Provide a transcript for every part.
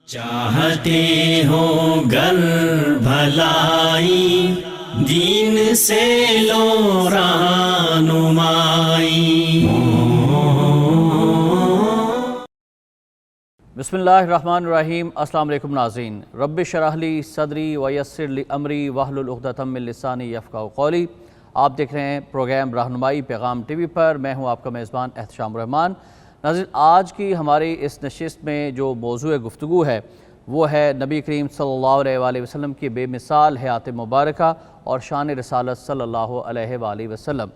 چاہتے ہو گر بھلائی دین سے لو رہنمائی۔ بسم اللہ الرحمن الرحیم۔ السلام علیکم ناظرین۔ رب اشرح لی صدری ویسر لی امری واحلل عقدۃ من لسانی یفقہوا قولی۔ آپ دیکھ رہے ہیں پروگرام رہنمائی پیغام ٹی وی پر۔ میں ہوں آپ کا میزبان احتشام الرحمان۔ ناظرین، آج کی ہماری اس نشست میں جو موضوع گفتگو ہے وہ ہے نبی کریم صلی اللہ علیہ وآلہ وسلم کی بے مثال حیات مبارکہ اور شان رسالت صلی اللہ علیہ وآلہ وسلم۔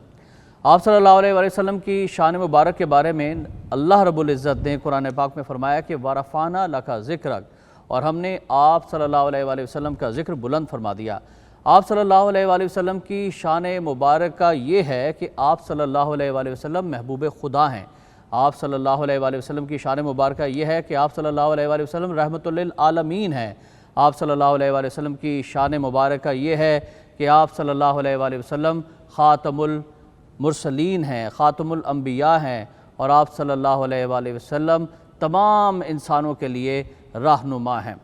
آپ صلی اللہ علیہ وآلہ وسلم کی شان مبارک کے بارے میں اللہ رب العزت نے قرآن پاک میں فرمایا کہ وَرَفَعْنَا لَكَ ذِكْرَكَ، اور ہم نے آپ صلی اللہ علیہ وآلہ وسلم کا ذکر بلند فرما دیا۔ آپ صلی اللہ علیہ وآلہ وسلم کی شان مبارکہ یہ ہے کہ آپ صلی اللہ علیہ وآلہ وسلم محبوب خدا ہیں۔ آپ صلی اللہ علیہ وآلہ وسلم کی شان مبارکہ یہ ہے کہ آپ صلی اللہ علیہ وآلہ وسلم رحمت للعالمین ہیں۔ آپ صلی اللہ علیہ وآلہ وسلم کی شان مبارکہ یہ ہے کہ آپ صلی اللہ علیہ وآلہ وسلم خاتم المرسلین ہیں، خاتم الانبیاء ہیں، اور آپ صلی اللہ علیہ وآلہ وسلم تمام انسانوں کے لیے رہنما ہیں۔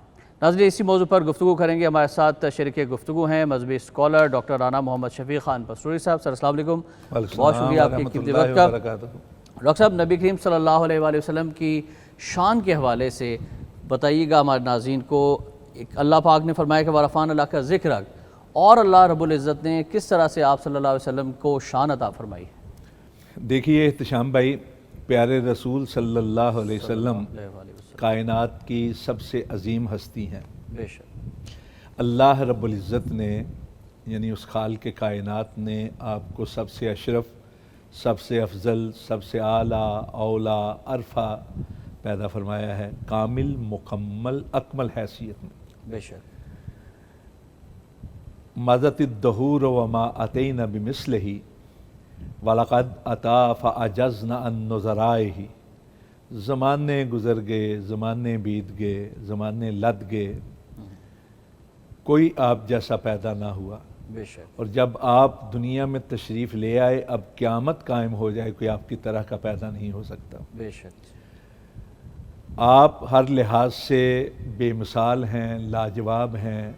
ناظرین، اسی موضوع پر گفتگو کریں گے۔ ہمارے ساتھ شریک گفتگو ہیں مذہبی اسکالر ڈاکٹر رانا محمد شفیق خان پسروری صاحب۔ سر السلام علیکم، بہت شکریہ آپ کی قیمتی وقت کا۔ ڈاکٹر صاحب، نبی کریم صلی اللہ علیہ وآلہ وسلم کی شان کے حوالے سے بتائیے گا ہمارے ناظرین کو۔ اللہ پاک نے فرمایا کہ وَرَفَعْنَا لَكَ ذِكْرَكَ، اور اللہ رب العزت نے کس طرح سے آپ صلی اللہ علیہ وسلم کو شان عطا فرمائی؟ دیکھیے احتشام بھائی، پیارے رسول صلی اللہ علیہ وسلم کائنات کی سب سے عظیم ہستی ہیں۔ بے شک اللہ رب العزت نے یعنی اس خالق کائنات نے آپ کو سب سے اشرف، سب سے افضل، سب سے اعلیٰ، اولیٰ، عرفہ پیدا فرمایا ہے، کامل، مکمل، اکمل حیثیت میں۔ بے شک مَضَتِ الدَّہُورُ وَمَا أَتَيْنَا بِمِثْلِهِ وَلَقَدْ أَتَى فَأَعْجَزْنَا عَن نُّظَرَائِهِ۔ زمانے گزر گئے، زمانے بیت گئے، زمانے لد گئے، کوئی آپ جیسا پیدا نہ ہوا۔ بے شک اور جب آپ دنیا میں تشریف لے آئے، اب قیامت قائم ہو جائے، کوئی آپ کی طرح کا پیدا نہیں ہو سکتا۔ بے شک آپ ہر لحاظ سے بے مثال ہیں، لاجواب ہیں،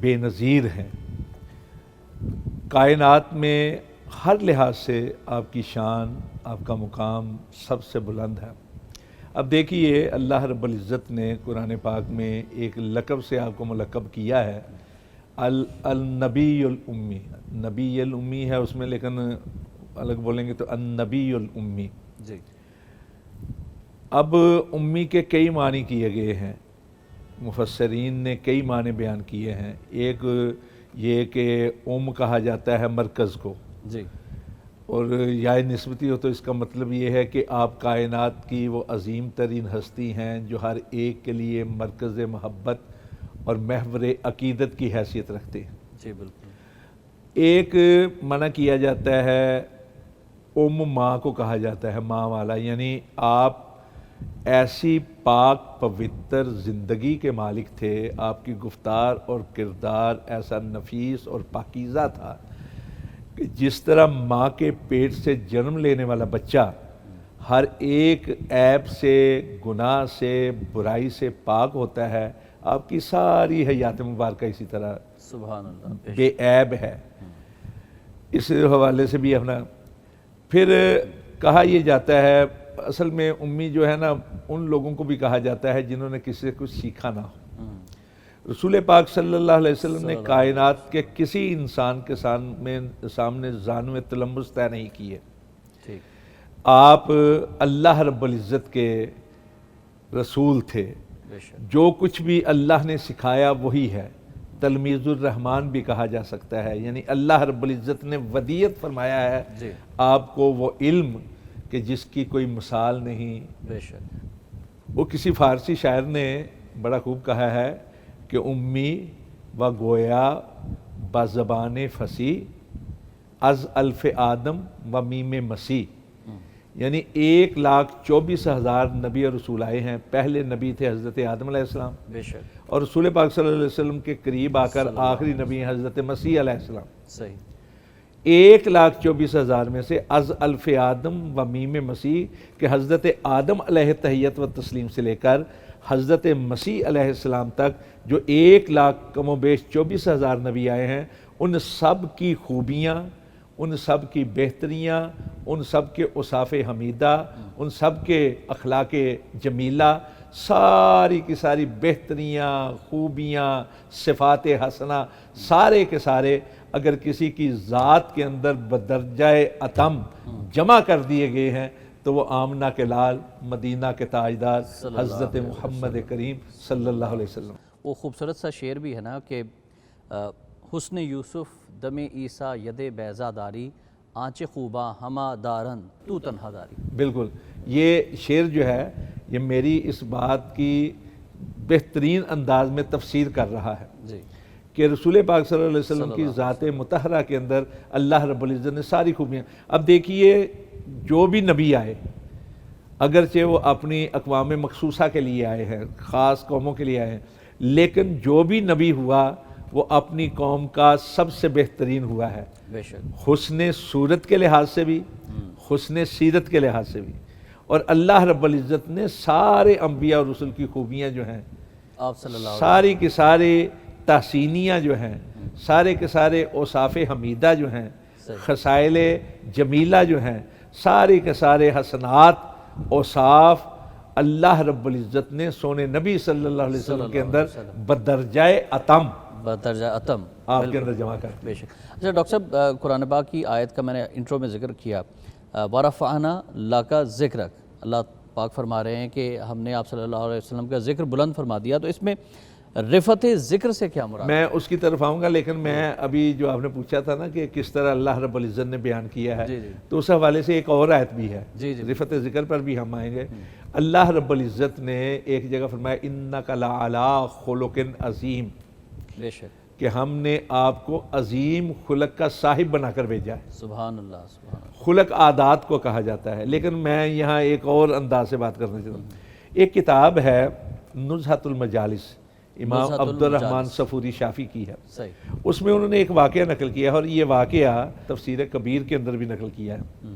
بے نظیر ہیں۔ کائنات میں ہر لحاظ سے آپ کی شان، آپ کا مقام سب سے بلند ہے۔ اب دیکھیے، اللہ رب العزت نے قرآن پاک میں ایک لقب سے آپ کو ملقب کیا ہے، النبی الامی۔ نبی الامی ہے اس میں، لیکن الگ بولیں گے تو النبی الامی۔ جی، اب امی کے کئی معنی کیے گئے ہیں، مفسرین نے کئی معنی بیان کیے ہیں۔ ایک یہ کہ کہا جاتا ہے مرکز کو، جی، اور یا نسبتی ہو تو اس کا مطلب یہ ہے کہ آپ کائنات کی وہ عظیم ترین ہستی ہیں جو ہر ایک کے لیے مرکز محبت اور محور عقیدت کی حیثیت رکھتے ہیں۔ جی بالکل۔ ایک منع کیا جاتا ہے، ماں کو کہا جاتا ہے، ماں والا، یعنی آپ ایسی پاک پوتر زندگی کے مالک تھے، آپ کی گفتار اور کردار ایسا نفیس اور پاکیزہ تھا کہ جس طرح ماں کے پیٹ سے جنم لینے والا بچہ ہر ایک عیب سے، گناہ سے، برائی سے پاک ہوتا ہے، آپ کی ساری حیات مبارکہ اسی طرح سبحان اللہ بے عیب ہے۔ اس حوالے سے بھی اپنا پھر کہا یہ جاتا ہے، اصل میں امی جو ہے نا، ان لوگوں کو بھی کہا جاتا ہے جنہوں نے کسی سے کچھ سیکھا نہ ہو۔ رسول پاک صلی اللہ علیہ وسلم نے کائنات کے کسی انسان کے سامنے زانو تلمس طے نہیں کیے۔ ٹھیک، آپ اللہ رب العزت کے رسول تھے، بے شک جو کچھ بھی اللہ نے سکھایا وہی ہے۔ تلمیذ الرحمن بھی کہا جا سکتا ہے، یعنی اللہ رب العزت نے ودیت فرمایا ہے جی، آپ کو وہ علم کہ جس کی کوئی مثال نہیں۔ بے شک وہ کسی فارسی شاعر نے بڑا خوب کہا ہے کہ امی و گویا بزبان فصیح از الف آدم و میم مسیح، یعنی 1,24,000 نبی اور رسول آئے ہیں۔ پہلے نبی تھے حضرت آدم علیہ السلام، بے شک اور رسول پاک صلی اللہ علیہ وسلم کے قریب آ کر آخری نبی ہیں حضرت مسیح علیہ السلام۔ صحیح، 1,24,000 میں سے از الف آدم و میم مسیح کہ حضرت آدم علیہ تحیت و تسلیم سے لے کر حضرت مسیح علیہ السلام تک جو 1,00,000 کم و بیش 24,000 نبی آئے ہیں، ان سب کی خوبیاں، ان سب کی بہتریاں، ان سب کے اوصاف حمیدہ، ان سب کے اخلاق جمیلہ، ساری کی ساری بہتریاں، خوبیاں، صفات حسنہ، سارے کے سارے اگر کسی کی ذات کے اندر بدرجہ اتم جمع کر دیے گئے ہیں تو وہ آمنہ کے لال، مدینہ کے تاجدار حضرت محمد کریم صلی اللہ علیہ وسلم۔ وہ خوبصورت سا شعر بھی ہے نا کہ حسن یوسف دم عیسیٰ ید بیضا داری، آنچ خوباں ہما دارن تو تنہا داری۔ بالکل، یہ شعر جو ہے یہ میری اس بات کی بہترین انداز میں تفسیر کر رہا ہے جی کہ رسول پاک صلی اللہ علیہ وسلم کی ذات مطہرہ کے اندر اللہ رب العزت نے ساری خوبیاں۔ اب دیکھیے جو بھی نبی آئے، اگرچہ وہ اپنی اقوام مخصوصہ کے لیے آئے ہیں، خاص قوموں کے لیے آئے ہیں، لیکن جو بھی نبی ہوا وہ اپنی قوم کا سب سے بہترین ہوا ہے، بے شک، حسن صورت کے لحاظ سے بھی، حسن سیرت کے لحاظ سے بھی۔ اور اللہ رب العزت نے سارے انبیاء اور رسل کی خوبیاں جو ہیں، آپ صلی اللہ علیہ ساری کی سارے تحسینیاں جو ہیں، سارے کے سارے اوصاف حمیدہ جو ہیں، خصائل جمیلہ جو ہیں، سارے کے سارے حسنات اوصاف اللہ رب العزت نے سونے نبی صلی اللہ علیہ وسلم کے اندر بدرجہ اتم بدرجہ اتم آپ کے اندر جمع کر۔ بے شک۔ اچھا ڈاکٹر صاحب، قرآن پاک کی آیت کا میں نے انٹرو میں ذکر کیا، وَرَفَعْنَا لَكَ ذِكْرَكَ، اللہ پاک فرما رہے ہیں کہ ہم نے آپ صلی اللہ علیہ وسلم کا ذکر بلند فرما دیا، تو اس میں رفعت ذکر سے کیا مراد؟ میں اس کی طرف آؤں گا، لیکن میں ابھی جو آپ نے پوچھا تھا نا کہ کس طرح اللہ رب العزت نے بیان کیا ہے، تو اس حوالے سے ایک اور آیت بھی ہے، رفعت ذکر پر بھی ہم آئیں گے۔ اللہ رب العزت نے ایک جگہ فرمایا اِنَّكَ لَعَلَىٰ خُلُقٍ عظیم، بے شک، کہ ہم نے آپ کو عظیم خلق کا صاحب بنا کر بھیجا ہے۔ سبحان اللہ، سبحان اللہ۔ خلق عادات کو کہا جاتا ہے، لیکن میں یہاں ایک اور انداز سے بات کرنا چاہتا ہوں۔ ایک کتاب ہے نزہۃ المجالس، امام عبد الرحمن صفوری شافی کی ہے، صحیح، اس میں انہوں نے ایک واقعہ نقل کیا ہے، اور یہ واقعہ تفسیر کبیر کے اندر بھی نقل کیا ہے۔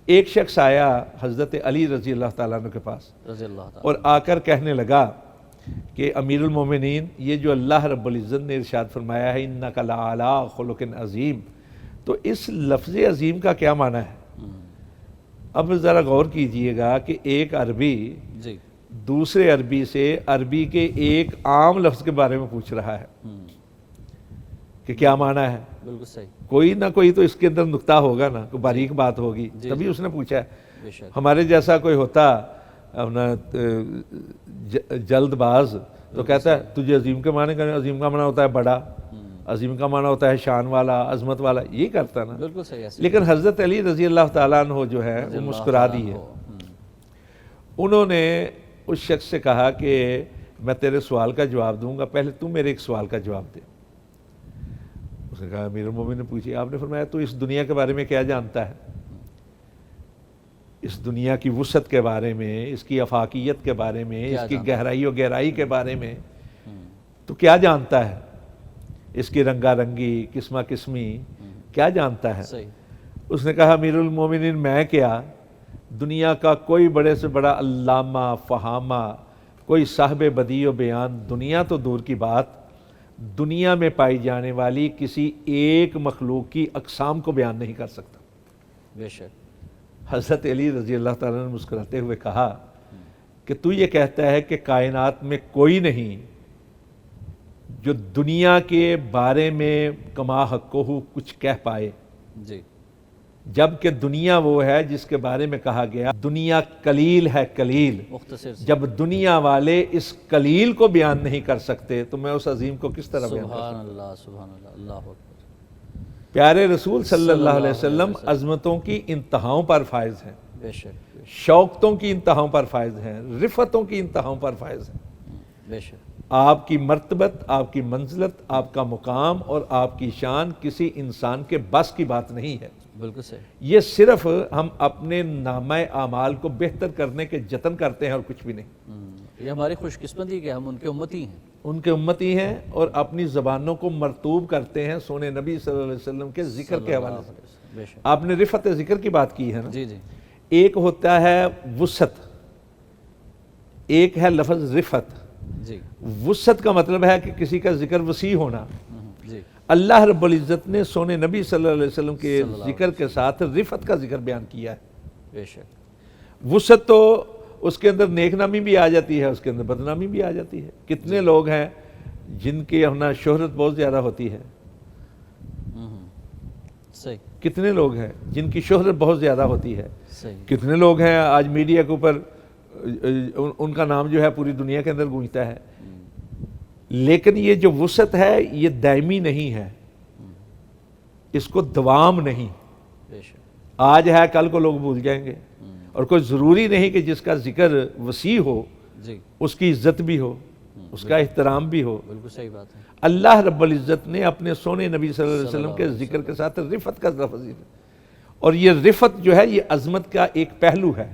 ایک شخص آیا حضرت علی رضی اللہ تعالیٰ عنہ کے پاس، رضی اللہ تعالیٰ، اور آ کر کہنے لگا کہ امیر المومنین، یہ جو اللہ رب العزت نے ارشاد فرمایا ہے اِنَّكَ لَعَلَىٰ خُلُقٍ عظیم، تو اس لفظ عظیم کا کیا معنی ہے؟ اب ذرا غور کیجئے گا کہ ایک عربی جی دوسرے عربی سے عربی کے ایک عام لفظ کے بارے میں پوچھ رہا ہے کہ کیا معنی ہے۔ بالکل صحیح، کوئی نہ کوئی تو اس کے اندر نکتہ ہوگا نا، کوئی باریک بات ہوگی، تبھی اس نے پوچھا ہے۔ بے شک، ہمارے جیسا کوئی ہوتا اپنا جلد باز تو کہتا ہے تجھے عظیم کے معنی کریں، عظیم کا معنی ہوتا ہے بڑا، عظیم کا معنی ہوتا ہے شان والا، عظمت والا، یہی کرتا نا۔ بالکل صحیح ہے۔ لیکن حضرت علی رضی اللہ تعالیٰ عنہ جو ہے وہ مسکرا دی ہے۔ انہوں نے اس شخص سے کہا کہ میں تیرے سوال کا جواب دوں گا، پہلے تو میرے ایک سوال کا جواب دے۔ اس نے کہا امیر المومنین نے پوچھی، آپ نے فرمایا تو اس دنیا کے بارے میں کیا جانتا ہے؟ اس دنیا کی وسعت کے بارے میں، اس کی افاقیت کے بارے میں، اس کی گہرائی و گہرائی کے بارے میں تو کیا جانتا ہے؟ اس کی رنگا رنگی، قسمہ قسمی کیا جانتا ہے؟ صحیح، اس نے کہا امیر المومنین میں کیا، دنیا کا کوئی بڑے سے بڑا علامہ فہامہ، کوئی صاحب بدیع و بیان، دنیا تو دور کی بات، دنیا میں پائی جانے والی کسی ایک مخلوق کی اقسام کو بیان نہیں کر سکتا۔ بے شک، حضرت علی رضی اللہ تعالیٰ نے مسکراتے ہوئے کہا کہ تو یہ کہتا ہے کہ کائنات میں کوئی نہیں جو دنیا کے بارے میں کما حقہ کچھ کہہ پائے، جی جبکہ دنیا وہ ہے جس کے بارے میں کہا گیا دنیا قلیل ہے، قلیل۔ مختصر سے، جب دنیا والے اس قلیل کو بیان نہیں کر سکتے تو میں اس عظیم کو کس طرح بیان کروں؟ سبحان اللہ، سبحان اللہ، اللہ اکبر۔ پیارے رسول صلی اللہ علیہ وسلم عظمتوں کی انتہاؤں پر فائز ہیں، بے شک، شوقتوں کی انتہاؤں پر فائز ہیں، رفتوں کی انتہاؤں پر فائز ہیں۔ بے شک، آپ کی مرتبت، آپ کی منزلت، آپ کا مقام اور آپ کی شان کسی انسان کے بس کی بات نہیں ہے۔ بالکل صحیح، یہ صرف ہم اپنے نامہ اعمال کو بہتر کرنے کے جتن کرتے ہیں اور کچھ بھی نہیں۔ یہ ہماری خوش قسمتی کہ ہم ان کے امتی ہیں۔ ان کے امتی ہیں اور اپنی زبانوں کو مرطوب کرتے ہیں سونے نبی صلی اللہ علیہ وسلم کے ذکر کے حوالے سے۔ بے شک، آپ نے رفعت ذکر کی بات کی ہے نا، جی جی، ایک ہوتا ہے وسعت، ایک ہے لفظ رفت. جی وسعت کا مطلب ہے کہ کسی کا ذکر وسیع ہونا. جی اللہ رب العزت نے سونے نبی صلی اللہ علیہ وسلم کے ذکر کے ساتھ رفت کا ذکر بیان کیا ہے. بے شک. وسعت تو اس کے اندر نیک نامی بھی آ جاتی ہے, اس کے اندر بدنامی بھی آ جاتی ہے. کتنے لوگ ہیں جن کی اپنا شہرت بہت زیادہ ہوتی ہے, صحیح. کتنے لوگ ہیں جن کی شہرت بہت زیادہ ہوتی ہے, صحیح. کتنے لوگ ہیں آج میڈیا کے اوپر ان کا نام جو ہے پوری دنیا کے اندر گونجتا ہے. لیکن یہ جو وسعت ہے یہ دائمی نہیں ہے, اس کو دوام نہیں. بے شک. آج ہے کل کو لوگ بھول جائیں گے, اور کوئی ضروری نہیں کہ جس کا ذکر وسیع ہو جی اس کی عزت بھی ہو, اس کا احترام بھی ہو. بالکل صحیح بات ہے. اللہ رب العزت نے اپنے سونے نبی صلی اللہ علیہ وسلم کے ذکر کے ساتھ رفت کا لفظ, اور یہ رفت جو ہے یہ عظمت کا ایک پہلو ہے.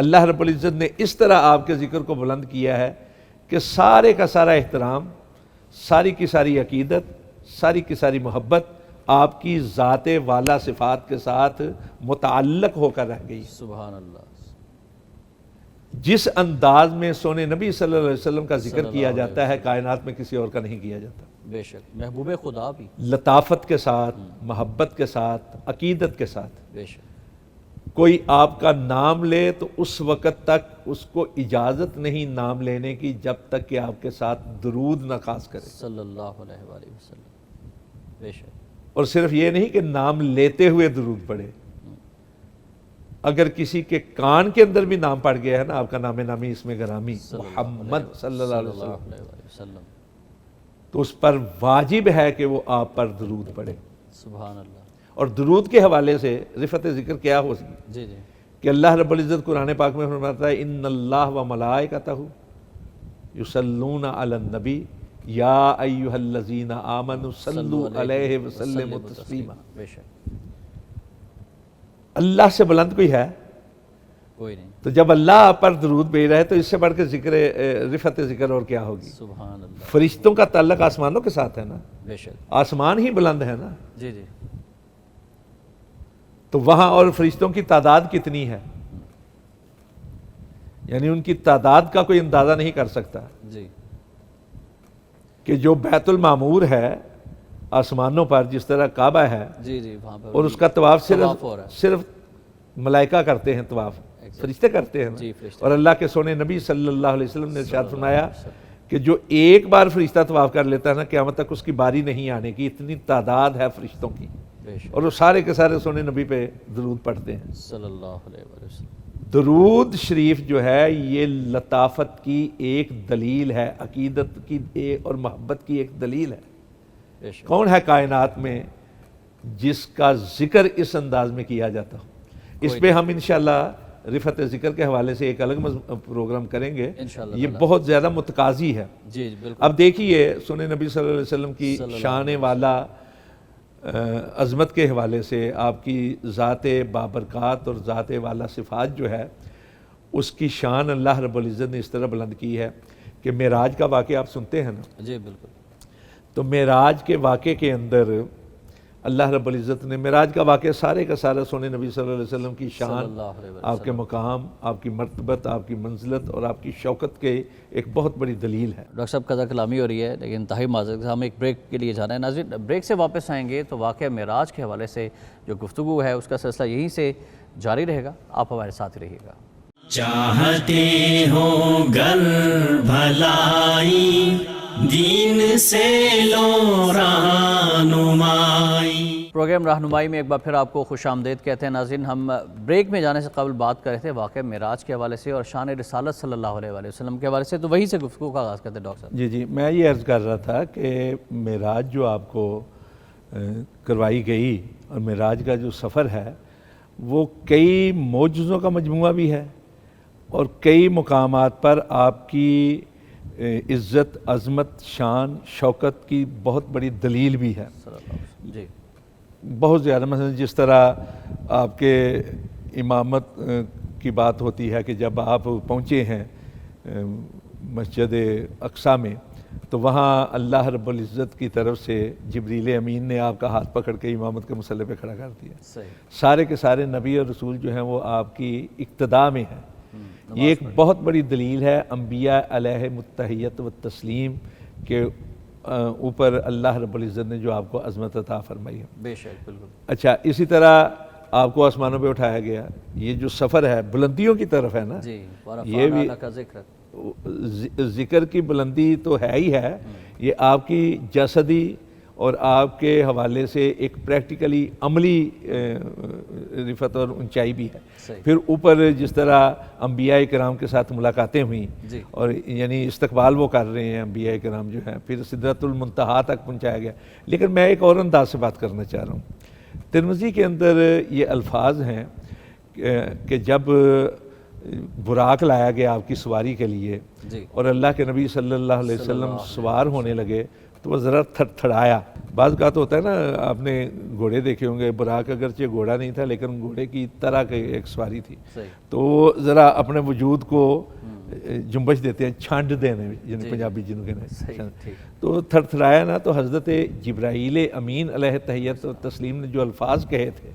اللہ رب العزت نے اس طرح آپ کے ذکر کو بلند کیا ہے کہ سارے کا سارا احترام, ساری کی ساری عقیدت, ساری کی ساری محبت آپ کی ذات والا صفات کے ساتھ متعلق ہو کر رہ گئی. سبحان اللہ. جس انداز میں سونے نبی صلی اللہ علیہ وسلم کا ذکر کیا جاتا ہے کائنات میں کسی اور کا نہیں کیا جاتا. بے شک. محبوب خدا بھی. لطافت کے ساتھ, محبت کے ساتھ, عقیدت کے ساتھ. بے شک. کوئی آپ کا نام لے تو اس وقت تک اس کو اجازت نہیں نام لینے کی جب تک کہ آپ کے ساتھ درود نہ خاص کرے صلی اللہ علیہ وآلہ وسلم. بے شک. اور صرف یہ نہیں کہ نام لیتے ہوئے درود پڑھے, اگر کسی کے کان کے اندر بھی نام پڑ گیا ہے نا آپ کا نام نامی اس میں گرامی محمد صلی اللہ علیہ وسلم, تو اس پر واجب ہے کہ وہ آپ پر درود پڑھے. سبحان اللہ. اور درود کے حوالے سے رفت ذکر کیا ہو سکی جی جی کہ اللہ رب العزت قرآن پاک میں فرماتا ہے ان اللہ و ملائکتہ یصلون علی النبی یا ایھا الذین آمنوا صلوا علیہ وسلموا تسلیما. بے شک. اللہ سے بلند کوئی ہے؟ کوئی نہیں. تو جب اللہ آپ پر درود بھیج رہا ہے تو اس سے بڑھ کے ذکر رفت ذکر اور کیا ہوگی. سبحان اللہ. فرشتوں کا تعلق آسمانوں کے ساتھ ہے نا, بے شک. آسمان ہی بلند ہے نا, جی جی. تو وہاں اور فرشتوں کی تعداد کتنی ہے, یعنی ان کی تعداد کا کوئی اندازہ نہیں کر سکتا. جی. کہ جو بیت المعمور ہے آسمانوں پر, جس طرح کعبہ ہے, جی جی وہاں پہ اور اس کا طواف طواف ہو رہا ہے. صرف ملائکہ کرتے ہیں طواف, فرشتے کرتے ہیں نا. جی فرشتے. اور اللہ کے سونے نبی صلی اللہ علیہ وسلم نے ارشاد فرمایا کہ جو ایک بار فرشتہ طواف کر لیتا ہے نا قیامت تک اس کی باری نہیں آنے کی, اتنی تعداد ہے فرشتوں کی. بے شک. اور وہ سارے کے سارے سونے نبی پہ درود پڑھتے ہیں. صلی اللہ علیہ وسلم. درود شریف جو ہے یہ لطافت کی ایک دلیل ہے, عقیدت کی اور محبت کی ایک دلیل ہے. بے شک. کون ہے کائنات میں جس کا ذکر اس انداز میں کیا جاتا ہو؟ اس پہ ہم انشاءاللہ رفت ذکر کے حوالے سے ایک الگ پروگرام کریں گے. انشاءاللہ یہ بہت زیادہ متقاضی ہے. جی بالکل. اب دیکھیے سونے نبی صلی اللہ علیہ وسلم کی شان والا عظمت کے حوالے سے آپ کی ذات بابرکات اور ذات والا صفات جو ہے اس کی شان اللہ رب العزت نے اس طرح بلند کی ہے کہ معراج کا واقعہ آپ سنتے ہیں نا. جی بالکل. تو معراج کے واقعے کے اندر اللہ رب العزت نے معراج کا واقعہ سارے کا سارا سونے نبی صلی اللہ علیہ وسلم کی شان, آپ کے مقام, آپ کی مرتبت, آپ کی منزلت اور آپ کی شوکت کے ایک بہت بڑی دلیل ہے. ڈاکٹر صاحب قضا کلامی ہو رہی ہے لیکن انتہائی معذرت, ہم ایک بریک کے لیے جانا ہے. ناظرین بریک سے واپس آئیں گے تو واقعہ معراج کے حوالے سے جو گفتگو ہے اس کا سلسلہ یہیں سے جاری رہے گا. آپ ہمارے ساتھ رہیے گا. چاہتے ہو گر بھلائی دین سے لو رہنمائی. پروگرام رہنمائی میں ایک بار پھر آپ کو خوش آمدید کہتے ہیں. ناظرین ہم بریک میں جانے سے قبل بات کر رہے تھے واقعہ معراج کے حوالے سے اور شان رسالت صلی اللہ علیہ وآلہ وسلم کے حوالے سے, تو وہیں سے گفتگو کا آغاز کرتے ہیں ڈاکٹر صاحب. جی جی میں یہ عرض کر رہا تھا کہ معراج جو آپ کو کروائی گئی اور معراج کا جو سفر ہے وہ کئی معجزوں کا مجموعہ بھی ہے اور کئی مقامات پر آپ کی عزت, عظمت, شان, شوکت کی بہت بڑی دلیل بھی ہے. جی بہت زیادہ, مثلا جس طرح آپ کے امامت کی بات ہوتی ہے کہ جب آپ پہنچے ہیں مسجد اقصیٰ میں تو وہاں اللہ رب العزت کی طرف سے جبریل امین نے آپ کا ہاتھ پکڑ کے امامت کے مسئلے پہ کھڑا کر دیا. صحیح. سارے کے سارے نبی اور رسول جو ہیں وہ آپ کی اقتداء میں ہیں, یہ ایک بہت بڑی دلیل ہے انبیاء علیہ متحیت و تسلیم کے اوپر اللہ رب العزت نے جو آپ کو عظمت عطا فرمائی ہے. بے شک بالکل. اچھا اسی طرح آپ کو آسمانوں پہ اٹھایا گیا, یہ جو سفر ہے بلندیوں کی طرف ہے نا, جی یہ بھی کا ذکر ذکر کی بلندی تو ہے ہی ہے, یہ آپ کی جسدی اور آپ کے حوالے سے ایک پریکٹیکلی عملی رفعت اور اونچائی بھی ہے. پھر اوپر جس طرح انبیاء کرام کے ساتھ ملاقاتیں ہوئیں اور یعنی استقبال وہ کر رہے ہیں انبیاء کرام جو ہیں, پھر سدرۃ المنتہا تک پہنچایا گیا. لیکن میں ایک اور انداز سے بات کرنا چاہ رہا ہوں. ترمذی کے اندر یہ الفاظ ہیں کہ جب براق لایا گیا آپ کی سواری کے لیے اور اللہ کے نبی صلی اللہ علیہ وسلم سوار ہونے لگے تو وہ ذرا تھڑتھڑایا. بعض کا تو ہوتا ہے نا, آپ نے گھوڑے دیکھے ہوں گے, براق اگرچہ گھوڑا نہیں تھا لیکن گھوڑے کی طرح کی ایک سواری تھی, تو ذرا اپنے وجود کو جنبش دیتے ہیں, چھانڈ دینے یعنی پنجابی جنہوں کے, تو تھڑتھڑایا نا. تو حضرت جبرائیل امین علیہ تحیت و تسلیم نے جو الفاظ کہے تھے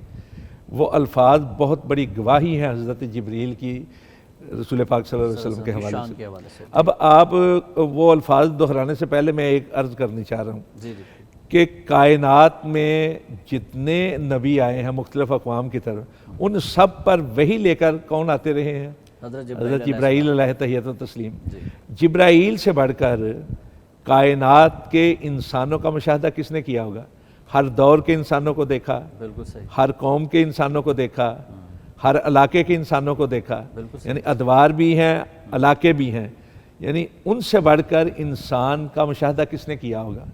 وہ الفاظ بہت بڑی گواہی ہیں حضرت جبریل کی رسول پاک صلی اللہ علیہ وسلم کے حوالے سے. اب آپ وہ الفاظ دہرانے سے پہلے میں ایک عرض کرنی چاہ رہا ہوں کہ کائنات میں جتنے نبی آئے ہیں مختلف اقوام کی طرف, ان سب پر وہی لے کر کون آتے رہے ہیں؟ حضرت جبرائیل علیہ تحیت و تسلیم. جبرائیل سے بڑھ کر کائنات کے انسانوں کا مشاہدہ کس نے کیا ہوگا؟ ہر دور کے انسانوں کو دیکھا, ہر قوم کے انسانوں کو دیکھا, ہر علاقے کے انسانوں کو دیکھا, یعنی ادوار بھی ہیں علاقے بھی ہیں, یعنی ان سے بڑھ کر انسان کا مشاہدہ کس نے کیا ہوگا؟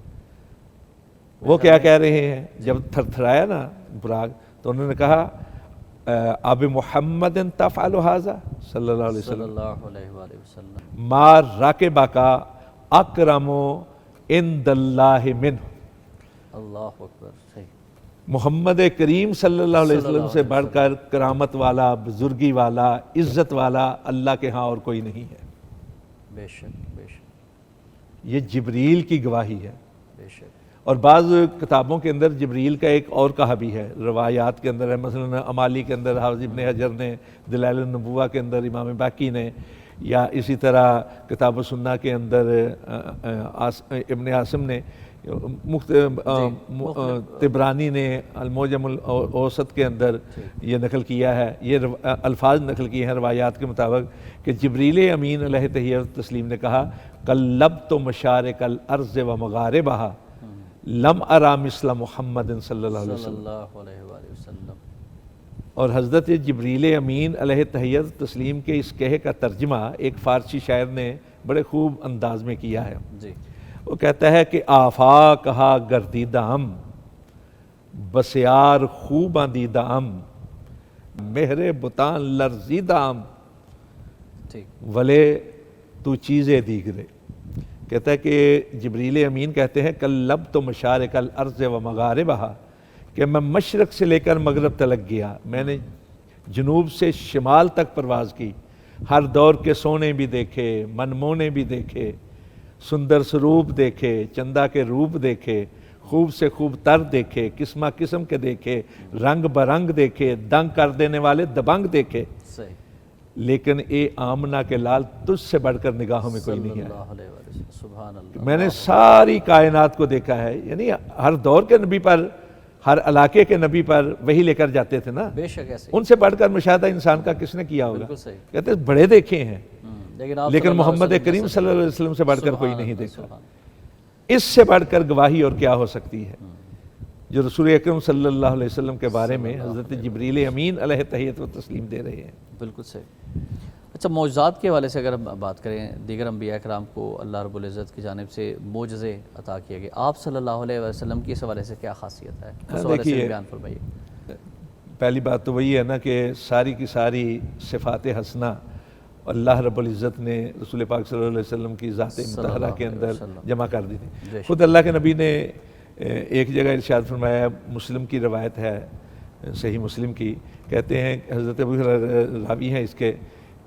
وہ کیا کہہ رہے ہیں جب تھرتھرایا نا براق, تو انہوں نے کہا اب محمد تفعل ھذا صلی اللہ علیہ وسلم ما راکبک اکرم عند اللہ منہ. اللہ اکبر. محمد کریم صلی اللہ علیہ وسلم سے بڑھ کر کرامت والا, بزرگی والا, عزت والا اللہ کے ہاں اور کوئی نہیں ہے. بے شک بے شک. یہ جبریل کی گواہی ہے. بے شک. اور بعض کتابوں کے اندر جبریل کا ایک اور کہا بھی ہے, روایات کے اندر ہے, مثلا امالی کے اندر حافظ ابن حجر نے, دلائل النبوہ کے اندر امام باقی نے, یا اسی طرح کتاب السنہ کے اندر ابن عاصم نے, طبرانی نے المعجم الاوسط کے اندر یہ نقل کیا ہے, یہ الفاظ نقل کیے ہیں روایات کے مطابق کہ جبریل امین علیہ تحیت تسلیم نے کہا قلبت مشارق الارض و مغاربہا لم ارا مثل محمد صلی اللہ علیہ وسلم. اور حضرت جبریل امین علیہ تحیت تسلیم کے اس کہے کا ترجمہ ایک فارسی شاعر نے بڑے خوب انداز میں کیا ہے. وہ کہتا ہے کہ آفاق کہا گردیدہ ہم بسیار خوباں دیدہ ہم مہر بتان لرزیدہ ہم ولے تو چیزیں دیگرے. کہتا ہے کہ جبریل امین کہتے ہیں قلبت مشارق الارض و مغاربہا, کہ میں مشرق سے لے کر مغرب تلک گیا, میں نے جنوب سے شمال تک پرواز کی, ہر دور کے سونے بھی دیکھے, منمونے بھی دیکھے, سندر سروپ دیکھے, چندہ کے روپ دیکھے, خوب سے خوب تر دیکھے, قسمہ قسم کے دیکھے, رنگ برنگ دیکھے, دنگ کر دینے والے دبنگ دیکھے, لیکن اے آمنہ کے لال تجھ سے بڑھ کر نگاہوں میں کوئی نہیں ہے. میں نے ساری کائنات کو دیکھا ہے, یعنی ہر دور کے نبی پر, ہر علاقے کے نبی پر وہی لے کر جاتے تھے نا, ان سے بڑھ کر مشاہدہ انسان کا کس نے کیا ہوگا؟ کہتے ہیں بڑے دیکھے ہیں لیکن محمد کریم صلی اللہ علیہ وسلم سے بڑھ کر کوئی نہیں دیکھا. اس سے بڑھ کر گواہی اور کیا ہو سکتی ہے جو رسول اکرم صلی اللہ علیہ وسلم کے بارے میں حضرت جبریل امین علیہ تحیت و تسلیم دے رہے ہیں. بالکل صحیح. اچھا, معجزات کے حوالے سے اگر ہم بات کریں, دیگر انبیاء کرام کو اللہ رب العزت کی جانب سے معجزے عطا کیے گئے, آپ صلی اللہ علیہ وسلم کی اس حوالے سے کیا خاصیت ہے, اس حوالے سے بیان فرمائیے. پہلی بات تو وہی ہے نا کہ ساری کی ساری صفات حسنہ اللہ رب العزت نے رسول پاک صلی اللہ علیہ وسلم کی ذات مطہرہ کے اندر جمع کر دی تھی. خود اللہ کے نبی نے ایک جگہ ارشاد فرمایا, مسلم کی روایت ہے, صحیح مسلم کی, کہتے ہیں حضرت ابو راوی ہیں اس کے,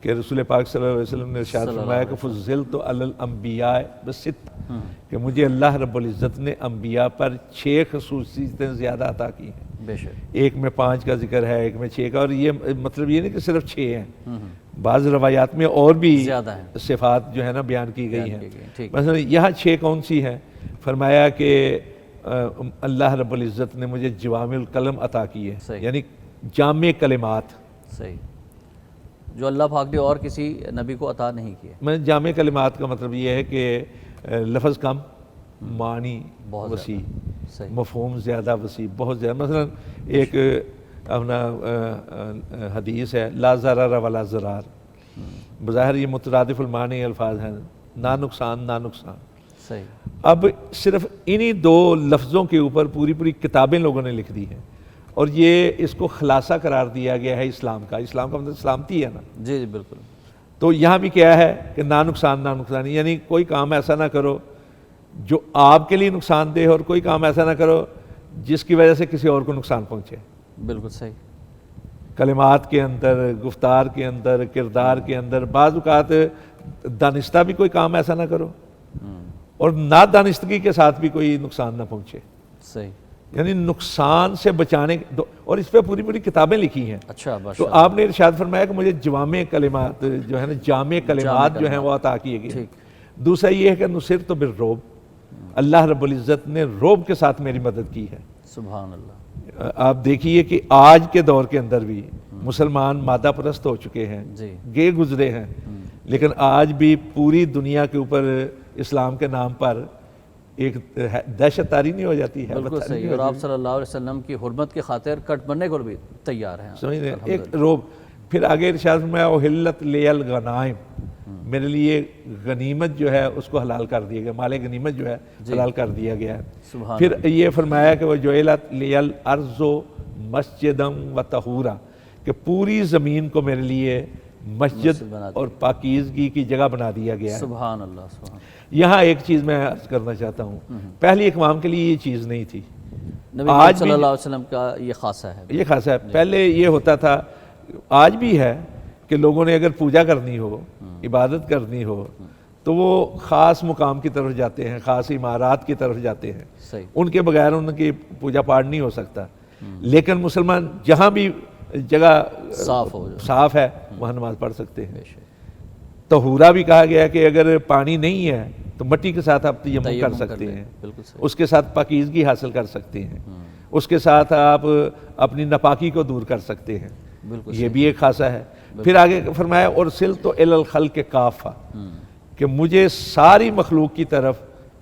کہ رسول پاک صلی اللہ علیہ وسلم نے ارشاد فرمایا کہ فضلت علی الانبیاء بست, کہ مجھے اللہ رب العزت نے انبیاء پر 6 خصوصیتیں زیادہ عطا کی ہیں. ایک میں 5 کا ذکر ہے, ایک میں 6 کا, اور یہ مطلب یہ نہیں کہ صرف 6 ہیں, بعض روایات میں اور بھی زیادہ ہیں، صفات جو ہے نا بیان کی گئی ہیں. ٹھیک. مثلا یہاں 6 کون سی ہیں؟ فرمایا کہ اللہ رب العزت نے مجھے جوامع الکلم عطا کی ہے، صحیح. یعنی جامع کلمات. صحیح، جو اللہ پاک نے اور کسی نبی کو عطا نہیں کیے. میں جامع کلمات کا مطلب یہ ہے کہ لفظ کم، معنی بہت وسیع، صحیح. مفہوم زیادہ وسیع، بہت زیادہ. مثلا ایک اپنا حدیث ہے لا ضرر ولا ضرار، بظاہر یہ مترادف المعنی الفاظ ہیں، نہ نقصان نہ نقصان. صحیح. اب صرف انہی 2 لفظوں کے اوپر پوری کتابیں لوگوں نے لکھ دی ہیں، اور یہ اس کو خلاصہ قرار دیا گیا ہے اسلام کا. اسلام کا مطلب سلامتی ہے نا. جی جی بالکل. تو یہاں بھی کیا ہے کہ نہ نقصان نہ نقصان، یعنی کوئی کام ایسا نہ کرو جو آپ کے لیے نقصان دہ، اور کوئی کام ایسا نہ کرو جس کی وجہ سے کسی اور کو نقصان پہنچے. بالکل صحیح. کلمات کے اندر، گفتار کے اندر، کردار کے اندر، بعض اوقات دانستہ بھی کوئی کام ایسا نہ کرو اور نہ دانستگی کے ساتھ بھی کوئی نقصان نہ پہنچے. صحیح. یعنی نقصان سے بچانے اور اس پہ پوری کتابیں لکھی ہیں. اچھا تو آپ نے ارشاد فرمایا کہ مجھے جوامع کلمات جو ہے نا، جامع کلمات جو ہیں وہ عطا کیے گئے. دوسرا یہ ہے کہ نصرت بالرعب، اللہ رب العزت نے رعب کے ساتھ میری مدد کی ہے. سبحان اللہ. آپ دیکھیے کہ آج کے دور کے اندر بھی مسلمان مادہ پرست ہو چکے ہیں، گئے گزرے ہیں، لیکن آج بھی پوری دنیا کے اوپر اسلام کے نام پر ایک دہشت طاری نہیں ہو جاتی ہے. بالکل صحیح. اور آپ صلی اللہ علیہ وسلم کی حرمت کی خاطر کٹ بننے کو بھی تیار ہیں. سمجھ رہے ہیں، ایک روب. پھر آگے ارشاد فرمایا احلت لی الغنائم، میرے لیے غنیمت جو ہے اس کو حلال کر دیا گیا، مال غنیمت جو ہے حلال کر دیا گیا ہے. پھر یہ فرمایا کہ وہ جعلت لی الارض مسجدا و طہورا، کہ پوری زمین کو میرے لیے مسجد اور پاکیزگی کی جگہ بنا دیا گیا ہے. سبحان اللہ. سبحان. یہاں ایک چیز میں عرض کرنا چاہتا ہوں، پہلی اقوام کے لیے یہ چیز نہیں تھی. نبی آج صلی اللہ علیہ وسلم کا یہ خاصہ ہے. یہ خاصہ ہے. پہلے یہ ہوتا تھا، آج بھی ہے، کہ لوگوں نے اگر پوجا کرنی ہو، عبادت کرنی ہو، تو وہ خاص مقام کی طرف جاتے ہیں، خاص عمارات کی طرف جاتے ہیں. صحیح. ان کے بغیر ان کی پوجا پاٹ نہیں ہو سکتا. لیکن مسلمان جہاں بھی جگہ صاف ہے وہاں نماز پڑھ سکتے ہیں. طہورا بھی کہا گیا ہے کہ اگر پانی نہیں ہے تو مٹی کے ساتھ آپ تیمم کر سکتے ہیں، اس کے ساتھ پاکیزگی حاصل کر سکتے ہیں، اس کے ساتھ آپ اپنی ناپاکی کو دور کر سکتے ہیں. یہ بھی ایک خاصہ ہے. پھر آگے فرمایا ارسلت الی الخلق کافہ، کہ مجھے ساری مخلوق کی طرف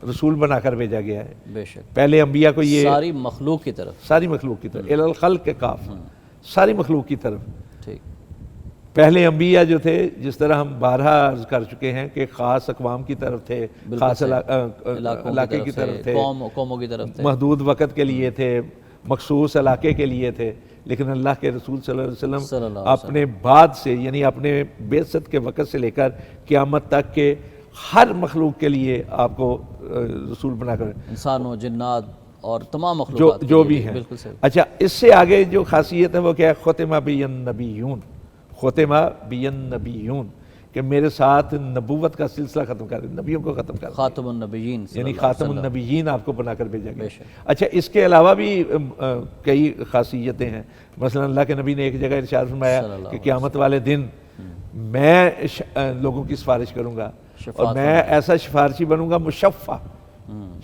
رسول بنا کر بھیجا گیا ہے. بے شک. پہلے انبیاء کو یہ ساری مخلوق کی طرف، ساری مخلوق کی طرف، الی الخلق کافہ، ساری مخلوق کی طرف. ٹھیک. پہلے انبیاء جو تھے، جس طرح ہم بارہا عرض کر چکے ہیں کہ خاص اقوام کی طرف تھے، خاص علاقے کی طرف تھے، قوموں کی طرف تھے، محدود وقت کے لیے تھے، مخصوص علاقے کے لیے تھے. لیکن اللہ کے رسول صلی اللہ علیہ وسلم اپنے بعد سے، یعنی اپنے بعثت کے وقت سے لے کر قیامت تک کے ہر مخلوق کے لیے آپ کو رسول بنا کر، انسانوں، جنات اور تمام مخلوقات جو بھی ہیں. اچھا، اس سے آگے جو خاصیت ہے وہ کیا ہے؟ ختم بی النبیون، ختم بی النبیون، کہ میرے ساتھ نبوت کا سلسلہ ختم کر دیں، نبیوں کو ختم کر دیں. خاتم النبیین، یعنی خاتم النبیین آپ کو بنا کر بھیجا گیا. اچھا، اس کے علاوہ بھی کئی خاصیتیں ہیں. مثلا اللہ کے نبی نے ایک جگہ ارشاد فرمایا کہ قیامت والے دن میں لوگوں کی سفارش کروں گا، اور میں ایسا سفارشی بنوں گا مشفع،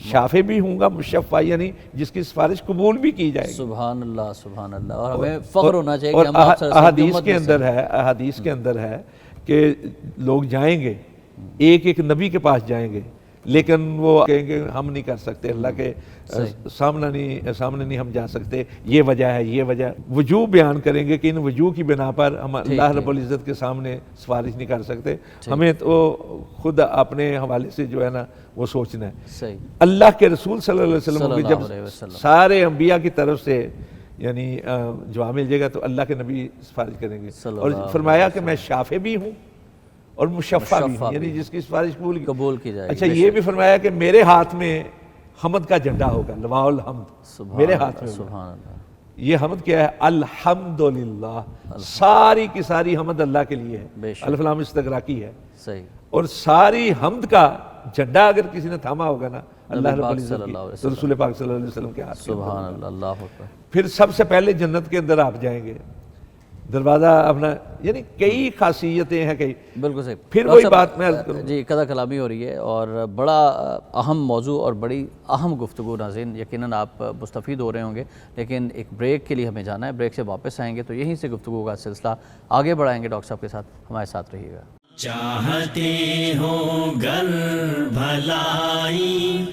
شافع بھی ہوں گا، مشفع یعنی جس کی سفارش قبول بھی کی جائے گی. سبحان اللہ. سبحان اللہ. اور ہمیں فخر ہونا چاہیے اور کہ ہم آپ صلی اللہ علیہ وسلم کی احادیث کے اندر ہے کہ لوگ جائیں گے، ایک ایک نبی کے پاس جائیں گے، لیکن وہ کہیں گے ہم نہیں کر سکتے، اللہ کے سامنے نہیں ہم جا سکتے، یہ وجہ ہے، یہ وجہ. وجوہ بیان کریں گے کہ ان وجوہ کی بنا پر ہم اللہ رب العزت کے سامنے سفارش نہیں کر سکتے. ہمیں تو خود اپنے حوالے سے جو ہے نا وہ سوچنا ہے. اللہ کے رسول صلی اللہ علیہ وسلم جب سارے انبیاء کی طرف سے یعنی جواب مل جائے گا تو اللہ کے نبی سفارش کریں گے. اور فرمایا کہ میں شافع بھی ہوں اور مشفع بھی ہوں، یعنی جس کی سفارش قبول کی جائے. اچھا، یہ بھی فرمایا کہ میرے ہاتھ میں حمد کا جھنڈا ہوگا، لواء الحمد میرے ہاتھ میں ہوگا. یہ حمد کیا ہے؟ الحمدللہ، ساری کی ساری حمد اللہ کے لیے ہے. الف لام استغراقی ہے. اور ساری حمد کا جھنڈا اگر کسی نے تھاما ہوگا نا اللہ رب العزت کی، تو رسول پاک صلی اللہ علیہ وسلم کے ہاتھ. سبحان اللہ. اللہ اکبر. پھر سب سے پہلے جنت کے اندر آپ جائیں گے، دروازہ اپنا، یعنی کئی خاصیتیں ہیں کئی. بالکل صحیح. پھر ڈاکٹر وہی صاحب، بات میں عرض کروں. جی قضا کلامی ہو رہی ہے اور بڑا اہم موضوع اور بڑی اہم گفتگو. ناظرین یقیناً آپ مستفید ہو رہے ہوں گے، لیکن ایک بریک کے لیے ہمیں جانا ہے. بریک سے واپس آئیں گے تو یہیں سے گفتگو کا سلسلہ آگے بڑھائیں گے. ڈاکٹر صاحب کے ساتھ ہمارے ساتھ رہیے گا. چاہتے ہو گر بھلائی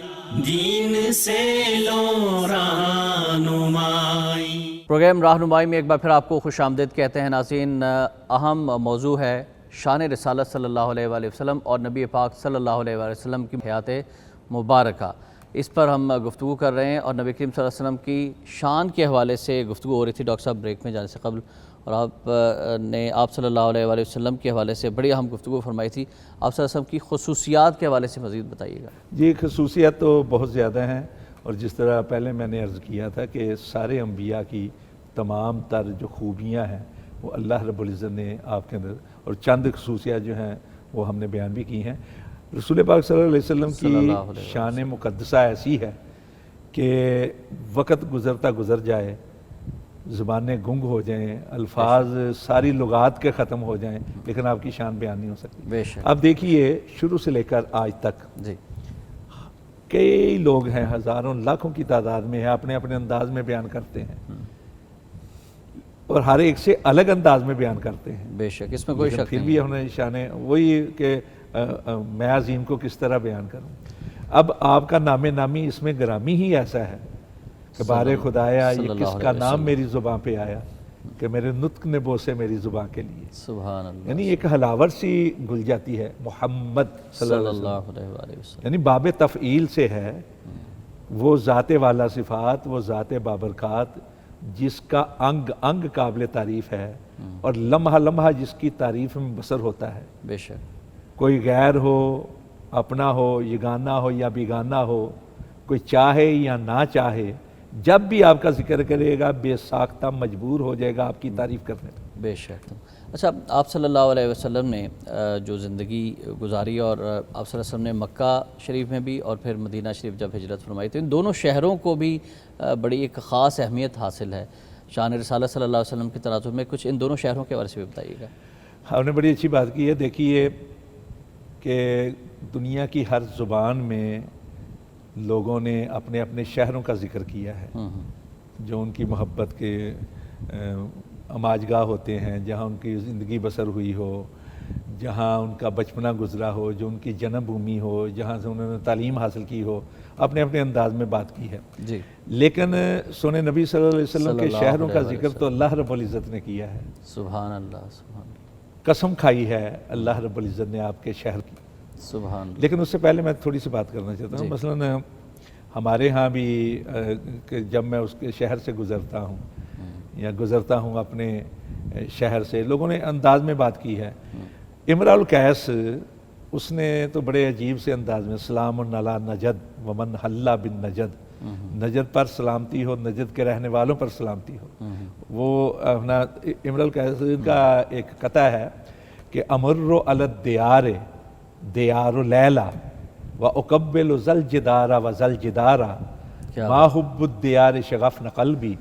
دین سے لو رہنمائی. پروگرام رہنمائی میں ایک بار پھر آپ کو خوش آمدید کہتے ہیں. ناظرین اہم موضوع ہے شان رسالت صلی اللہ علیہ وآلہ وسلم اور نبی پاک صلی اللہ علیہ وآلہ وسلم کی حیات مبارکہ. اس پر ہم گفتگو کر رہے ہیں اور نبی کریم صلی اللہ علیہ وسلم کی شان کے حوالے سے گفتگو ہو رہی تھی ڈاکٹر صاحب بریک میں جانے سے قبل، اور آپ صلی اللہ علیہ وآلہ وسلم کے حوالے سے بڑی اہم گفتگو فرمائی تھی. آپ صلی اللہ علیہ وسلم کی خصوصیات کے حوالے سے مزید بتائیے گا. جی خصوصیات تو بہت زیادہ ہیں، اور جس طرح پہلے میں نے عرض کیا تھا کہ سارے انبیاء کی تمام تر جو خوبیاں ہیں وہ اللہ رب العزت نے آپ کے اندر، اور چند خصوصیات جو ہیں وہ ہم نے بیان بھی کی ہیں. رسول پاک صلی اللہ علیہ وسلم کی شان مقدسہ ایسی ہے کہ وقت گزرتا گزر جائے، زبانیں گنگ ہو جائیں، الفاظ ساری لغات کے ختم ہو جائیں، لیکن آپ کی شان بیان نہیں ہو سکتی. بے شک. اب دیکھیے شروع سے لے کر آج تک جی کئی لوگ ہیں، ہزاروں لاکھوں کی تعداد میں ہیں، اپنے اپنے انداز میں بیان کرتے ہیں اور ہر ایک سے الگ انداز میں بیان کرتے ہیں. بے شک، اس میں کوئی لیکن شک پھر نہیں. بھی انہیں شانے وہی کہ میں عظیم کو کس طرح بیان کروں. اب آپ کا نام نامی اس میں گرامی ہی ایسا ہے کہ بارے خدایا یہ کس کا نام میری زباں پہ آیا کہ میرے نطق نے بوسے میری زباں کے لیے. سبحان اللہ. یعنی ایک حلاوت سی گل جاتی ہے محمد صلی اللہ علیہ وسلم، علیہ وآلہ وسلم. یعنی باب تفعیل سے ہے. وہ ذات والا صفات، وہ ذات بابرکات جس کا انگ انگ قابل تعریف ہے اور لمحہ لمحہ جس کی تعریف میں بسر ہوتا ہے. بے شک. کوئی غیر ہو، اپنا ہو، یگانہ ہو یا بیگانہ ہو، کوئی چاہے یا نہ چاہے، جب بھی آپ کا ذکر کرے گا بے ساختہ مجبور ہو جائے گا آپ کی تعریف کرنے پر. بے شک. اچھا، آپ صلی اللہ علیہ وسلم نے جو زندگی گزاری اور آپ صلی اللہ علیہ وسلم نے مکہ شریف میں بھی اور پھر مدینہ شریف جب ہجرت فرمائی تو ان دونوں شہروں کو بھی بڑی ایک خاص اہمیت حاصل ہے. شان رسالت صلی اللہ علیہ وسلم کی تناظر میں کچھ ان دونوں شہروں کے بارے سے بھی بتائیے گا. ہم نے بڑی اچھی بات کی ہے. دیکھیے کہ دنیا کی ہر زبان میں لوگوں نے اپنے اپنے شہروں کا ذکر کیا ہے جو ان کی محبت کے اماجگاہ ہوتے ہیں، جہاں ان کی زندگی بسر ہوئی ہو، جہاں ان کا بچپنا گزرا ہو، جو ان کی جنم بھومی ہو، جہاں سے انہوں نے تعلیم حاصل کی ہو، اپنے اپنے انداز میں بات کی ہے. جی. لیکن سونے نبی صلی اللہ علیہ وسلم کے شہروں کا ذکر تو اللہ رب العزت نے کیا ہے. سبحان اللہ. سبحان اللہ. قسم کھائی ہے اللہ رب العزت نے آپ کے شہر کی. سبحان اللہ. لیکن اس سے پہلے میں تھوڑی سی بات کرنا چاہتا ہوں. مثلاً ہمارے ہاں بھی جب میں اس کے شہر سے گزرتا ہوں یا گزرتا ہوں اپنے شہر سے، لوگوں نے انداز میں بات کی ہے. امرأ القیس اس نے تو بڑے عجیب سے انداز میں سلام علی نجد ومن حل بالنجد، نجد پر سلامتی ہو، نجد کے رہنے والوں پر سلامتی ہو. وہ اپنا امرأ القیس کا ایک قطع ہے کہ امر علی الدیار دیار لیلہ وَأُقَبِّلُ ذَا الْجِدَارَ وَذَا الْجِدَارَ مَا حُبُّ الدِّيَارِ شَغَفْنَ قَلْبِي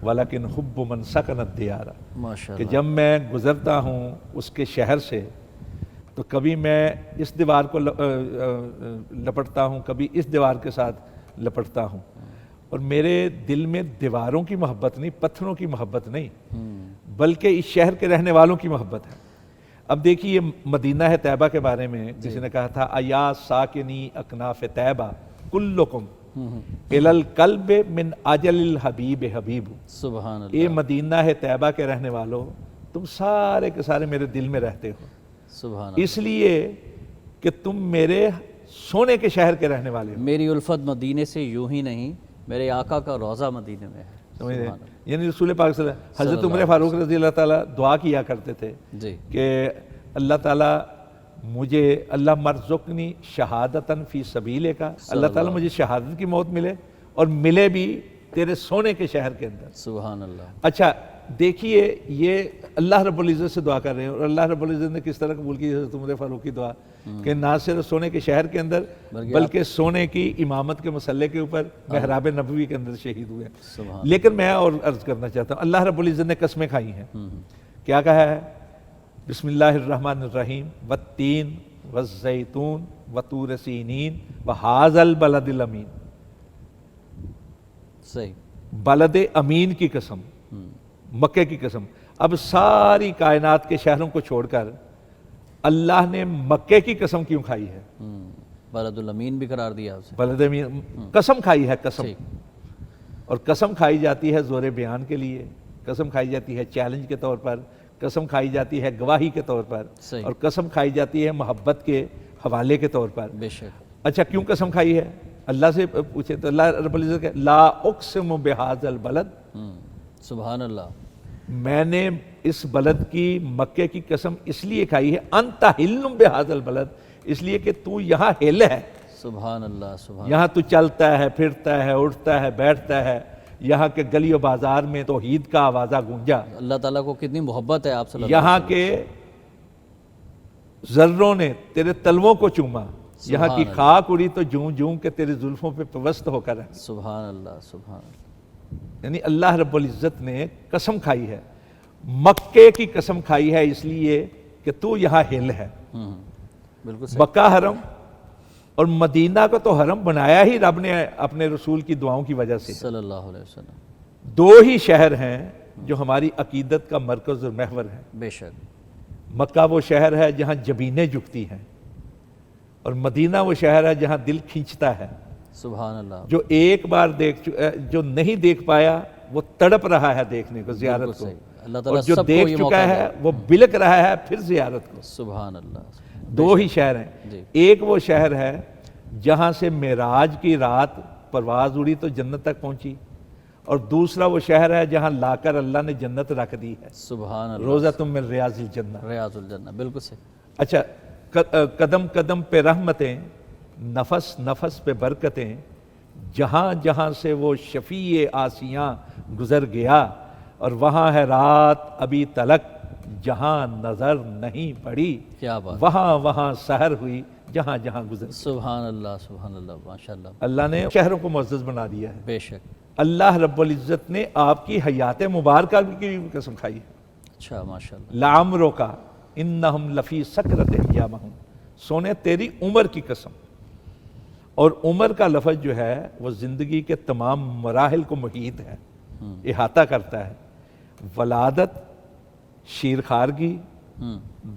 وَلَكِنْ حُبُّ مَنْ سَكَنَ الدِّيَارَ. کہ جب میں گزرتا ہوں اس کے شہر سے تو کبھی میں اس دیوار کو لپٹتا ہوں، کبھی اس دیوار کے ساتھ لپٹتا ہوں، اور میرے دل میں دیواروں کی محبت نہیں، پتھروں کی محبت نہیں، بلکہ اس شہر کے رہنے والوں کی محبت ہے. اب دیکھیے مدینہ ہے طیبہ کے بارے میں کسی نے کہا تھا ایا ساکنی اکناف طیبہ کلکم الی القلب من اجل الحبیب حبیب. سبحان اللہ. اے مدینہ ہے طیبہ کے رہنے والوں، تم سارے کے سارے میرے دل میں رہتے ہو. سبحان اللہ. اس لیے کہ تم میرے سونے کے شہر کے رہنے والے ہو. میری الفت مدینے سے یوں ہی نہیں، میرے آقا کا روضہ مدینے میں ہے. یعنی رسول پاک صلی اللہ علیہ وسلم، حضرت عمر فاروق رضی اللہ تعالیٰ دعا کیا کرتے تھے کہ اللہ تعالیٰ مجھے اللہ مرزقنی شہادتاً فی سبیلک، اللہ تعالیٰ مجھے شہادت کی موت ملے اور ملے بھی تیرے سونے کے شہر کے اندر. سبحان اللہ. اچھا دیکھیے یہ اللہ رب العزت سے دعا کر رہے ہیں، اور اللہ رب العزت نے کس طرح قبول کی حضرت عمر فاروق کی دعا کہ نہ صرف سونے کے شہر کے اندر بلکہ سونے کی امامت کے مسلح کے اوپر محراب نبوی کے اندر شہید ہوئے. لیکن میں اور عرض کرنا چاہتا ہوں اللہ رب العزت نے قسمیں کھائی ہیں کیا کہا ہے؟ بسم اللہ الرحمن الرحیم والتین والزیتون وطور سینین وہذا البلد الامین. صحیح. بلد امین کی قسم، مکے کی قسم. اب ساری کائنات کے شہروں کو چھوڑ کر اللہ نے مکے کی قسم کیوں کھائی ہے؟ بلد الامین بھی قرار دیا اسے. بلد امین قسم کھائی ہے، قسم. ٹھیک. اور قسم کھائی جاتی ہے زور بیان کے لیے، قسم کھائی جاتی ہے چیلنج کے طور پر، قسم کھائی جاتی ہے گواہی کے طور پر، صحیح. اور اور قسم کھائی جاتی ہے محبت کے حوالے کے طور پر. بے شک. اچھا کیوں قسم کھائی ہے؟ اللہ سے پوچھے تو اللہ رب العزت کہ لا اقسم بہذا البلد، سبحان اللہ. میں نے اس بلد کی، مکے کی قسم اس لیے کھائی ہے، انت حل بہذا البلد، اس لیے کہ تو یہاں ہل ہے، سبحان اللہ. سبحان یہاں تو چلتا ہے، پھرتا ہے، اٹھتا ہے، بیٹھتا ہے. یہاں کے گلی و بازار میں توحید کا آوازہ گونجا. اللہ تعالیٰ کو کتنی محبت ہے آپ صلی اللہ علیہ یہاں کے ذروں نے تیرے تلووں کو چوما، یہاں کی خاک اڑی تو جوں جوں کہ تیری زلفوں پہ پیوست ہو کر ہے. سبحان اللہ. سبحان اللہ. یعنی اللہ رب العزت نے قسم کھائی ہے، مکے کی قسم کھائی ہے اس لیے کہ تو یہاں ہل ہے. بالکل صحیح. مکہ حرم اور مدینہ کو تو حرم بنایا ہی رب نے اپنے رسول کی دعاؤں کی وجہ سے. صلی اللہ علیہ وسلم. دو ہی شہر ہیں جو ہماری عقیدت کا مرکز اور محور ہے. بے شک. مکہ وہ شہر ہے جہاں جبینیں جھکتی ہیں، اور مدینہ وہ شہر ہے جہاں دل کھینچتا ہے. سبحان اللہ. جو ایک بار جو نہیں دیکھ پایا وہ تڑپ رہا ہے دیکھنے کو، زیارت کو. اللہ اور تعالیٰ جو سب کو دیکھ یہ چکا موقع ہے دے. وہ بلک رہا ہے پھر زیارت کو. سبحان اللہ. دو ہی شہر ہیں. جی. ایک وہ شہر ہے جہاں سے معراج کی رات پرواز اڑی تو جنت تک پہنچی، اور دوسرا وہ شہر ہے جہاں لا کر اللہ نے جنت رکھ دی ہے. سبحان اللہ. روزہ من ریاض الجنہ. ریاض الجنہ. بالکل صحیح. اچھا قدم قدم پہ رحمتیں، نفس نفس پہ برکتیں، جہاں جہاں سے وہ شفیع آسیاں گزر گیا، اور وہاں ہے رات ابھی تلک جہاں نظر نہیں پڑی، کیا بات. وہاں وہاں سحر ہوئی جہاں جہاں گزر. سبحان اللہ. سبحان اللہ. ماشاء اللہ. اللہ نے شہروں کو معزز بنا دیا ہے. بے شک. اللہ رب العزت نے آپ کی حیات مبارکہ کی بھی قسم کھائی ہے. اچھا ماشاء اللہ. لعمرو کا انہم لفی سکرت یامہم، سونے تیری عمر کی قسم. اور عمر کا لفظ جو ہے وہ زندگی کے تمام مراحل کو محیط ہے، احاطہ کرتا ہے. ولادت، شیرخوارگی،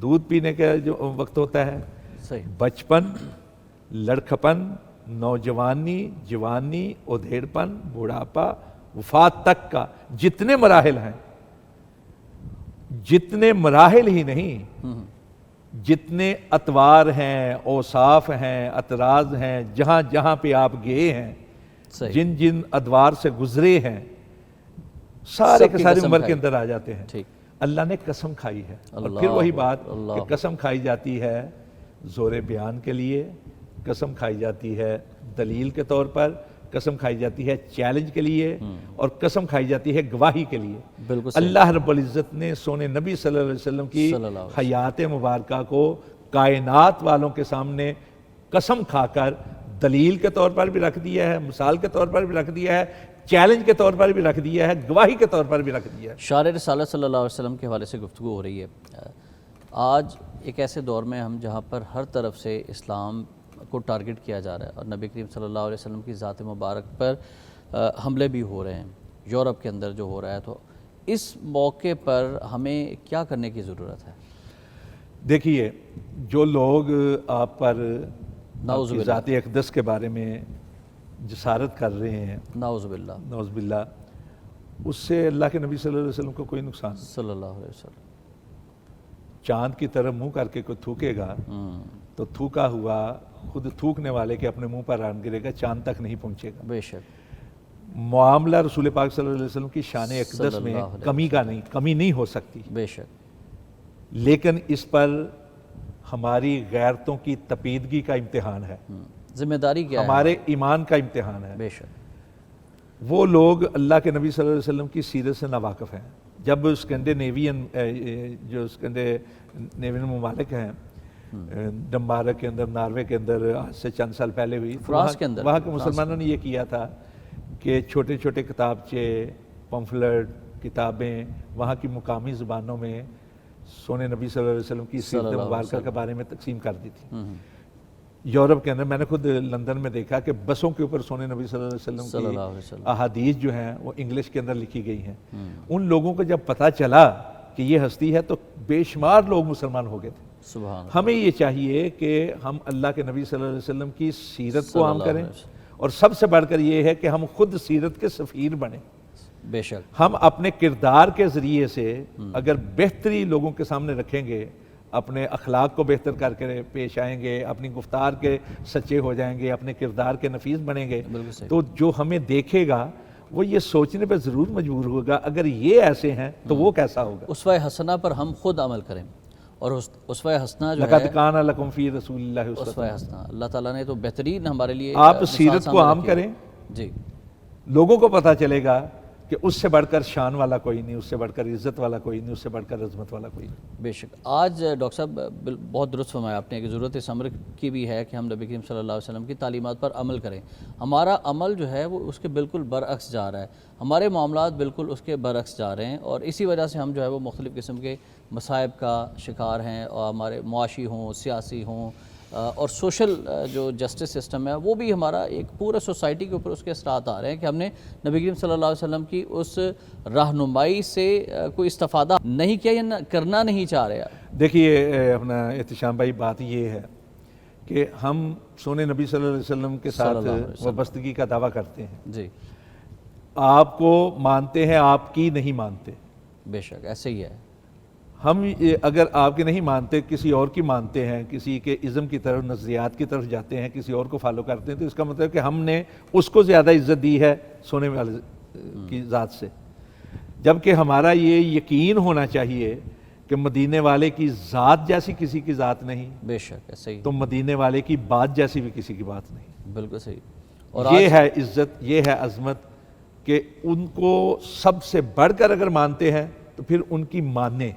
دودھ پینے کا جو وقت ہوتا ہے، صحیح. بچپن، لڑکپن، نوجوانی، جوانی، ادھیڑپن، بڑھاپا، وفات تک کا جتنے مراحل ہیں، جتنے مراحل ہی نہیں، جتنے اطوار ہیں، اوصاف ہیں، اطراز ہیں، جہاں جہاں پہ آپ گئے ہیں، صحیح. جن جن ادوار سے گزرے ہیں، سارے سب کے کی سارے قسم عمر کھائی. کے اندر آ جاتے ہیں. ٹھیک. اللہ نے قسم کھائی ہے. اور اللہ پھر وہی بات اللہ. کہ قسم کھائی جاتی ہے زور بیان کے لیے، قسم کھائی جاتی ہے دلیل کے طور پر، قسم کھائی جاتی ہے چیلنج کے لیے، اور قسم کھائی جاتی ہے گواہی کے لیے. بالکل صحیح. اللہ رب العزت نے سونے نبی صلی اللہ علیہ وسلم کی صلی اللہ علیہ حیات مبارکہ کو کائنات والوں کے سامنے قسم کھا کر دلیل کے طور پر بھی رکھ دیا ہے، مثال کے طور پر بھی رکھ دیا ہے، چیلنج کے طور پر بھی رکھ دیا ہے، گواہی کے طور پر بھی رکھ دیا ہے. شار رسالت صلی اللہ علیہ وسلم کے حوالے سے گفتگو ہو رہی ہے. آج ایک ایسے دور میں ہم جہاں پر ہر طرف سے اسلام کو ٹارگٹ کیا جا رہا ہے، اور نبی کریم صلی اللہ علیہ وسلم کی ذات مبارک پر حملے بھی ہو رہے ہیں یورپ کے اندر جو ہو رہا ہے، تو اس موقع پر ہمیں کیا کرنے کی ضرورت ہے؟ دیکھیے، جو لوگ آپ پر نعوذ باللہ ذات اقدس کے بارے میں جسارت کر رہے ہیں، نعوذ باللہ نعوذ باللہ، اس سے اللہ کے نبی صلی اللہ علیہ وسلم کو کوئی نقصان نہیں. صلی اللہ علیہ وسلم. چاند کی طرف منہ کر کے کوئی تھوکے گا تو تھوکا ہوا خود تھوکنے والے کے اپنے منہ پر ران گرے گا، چاند تک نہیں پہنچے گا. بے شک. معاملہ رسول پاک صلی اللہ علیہ وسلم کی شان اقدس میں کمی نہیں ہو سکتی، بے شک. لیکن اس پر ہماری غیرتوں کی تپیدگی کا امتحان ہے، ذمہ داری کیا ہے؟ ہمارے ایمان کا امتحان ہے. بے شک. وہ لوگ اللہ کے نبی صلی اللہ علیہ وسلم کی سیرت سے ناواقف ہیں. جب اسکینڈینیوین جو اسکینڈینیوین ممالک ہیں، ڈنمارک کے اندر، ناروے کے اندر آج سے چند سال پہلے ہوئی، فرانس کے اندر، وہاں کے مسلمانوں نے یہ کیا تھا کہ چھوٹے چھوٹے کتابچے، پمفلٹ، کتابیں وہاں کی مقامی زبانوں میں سونے نبی صلی اللہ علیہ وسلم کی سیرت صلی اللہ علیہ مبارکہ کے بارے میں تقسیم کر دی تھی. یورپ کے اندر میں نے خود لندن میں دیکھا کہ بسوں کے اوپر سونے نبی صلی اللہ علیہ وسلم کی احادیث جو ہیں وہ انگلش کے اندر لکھی گئی ہیں. ان لوگوں کو جب پتہ چلا کہ یہ ہستی ہے تو بے شمار لوگ مسلمان ہو گئے تھے. ہمیں یہ چاہیے کہ ہم اللہ کے نبی صلی اللہ علیہ وسلم کی سیرت کو عام کریں, اور سب سے بڑھ کر یہ ہے کہ ہم خود سیرت کے سفیر بنیں. بے شک ہم اپنے کردار کے ذریعے سے اگر بہتری لوگوں کے سامنے رکھیں گے, اپنے اخلاق کو بہتر کر کے پیش آئیں گے, اپنی گفتار کے سچے ہو جائیں گے, اپنے کردار کے نفیس بنیں گے, تو جو ہمیں دیکھے گا وہ یہ سوچنے پہ ضرور مجبور ہوگا اگر یہ ایسے ہیں تو وہ کیسا ہوگا. اسوہ حسنہ پر ہم خود عمل کریں, اور اسوہ حسنہ جو لقد ہے کان لکم فی رسول اللہ اسوہ حسنہ, اللہ تعالیٰ نے تو بہترین ہمارے لیے آپ سیرت کو عام کریں, جی لوگوں کو پتہ چلے گا کہ اس سے بڑھ کر شان والا کوئی نہیں, اس سے بڑھ کر عزت والا کوئی نہیں, اس سے بڑھ کر عظمت والا کوئی نہیں. بے شک. آج ڈاکٹر صاحب بہت درست فرمایا آپ نے کہ ضرورت اس امر کی بھی ہے کہ ہم نبی کریم صلی اللہ علیہ وسلم کی تعلیمات پر عمل کریں. ہمارا عمل جو ہے وہ اس کے بالکل برعکس جا رہا ہے, ہمارے معاملات بالکل اس کے برعکس جا رہے ہیں, اور اسی وجہ سے ہم جو ہے وہ مختلف قسم کے مصائب کا شکار ہیں, اور ہمارے معاشی ہوں, سیاسی ہوں, اور سوشل جو جسٹس سسٹم ہے وہ بھی ہمارا ایک پورے سوسائٹی کے اوپر اس کے اثرات آ رہے ہیں کہ ہم نے نبی کریم صلی اللہ علیہ وسلم کی اس رہنمائی سے کوئی استفادہ نہیں کیا یا کرنا نہیں چاہ رہے. دیکھیے اپنا احتشام بھائی, بات یہ ہے کہ ہم سونے نبی صلی اللہ علیہ وسلم کے ساتھ وابستگی کا دعویٰ کرتے ہیں. جی, آپ کو مانتے ہیں, آپ کی نہیں مانتے. بے شک ایسے ہی ہے. ہم اگر آپ کے نہیں مانتے, کسی اور کی مانتے ہیں, کسی کے ازم کی طرف, نظریات کی طرف جاتے ہیں, کسی اور کو فالو کرتے ہیں, تو اس کا مطلب کہ ہم نے اس کو زیادہ عزت دی ہے سونے والے کی ذات سے. جبکہ ہمارا یہ یقین ہونا چاہیے کہ مدینے والے کی ذات جیسی کسی کی ذات نہیں. بے شک ایسے ہی. تو مدینے والے کی بات جیسی بھی کسی کی بات نہیں. بالکل صحیح. اور یہ ہے عزت, یہ ہے عظمت کہ ان کو سب سے بڑھ کر اگر مانتے ہیں تو پھر ان کی مانیں.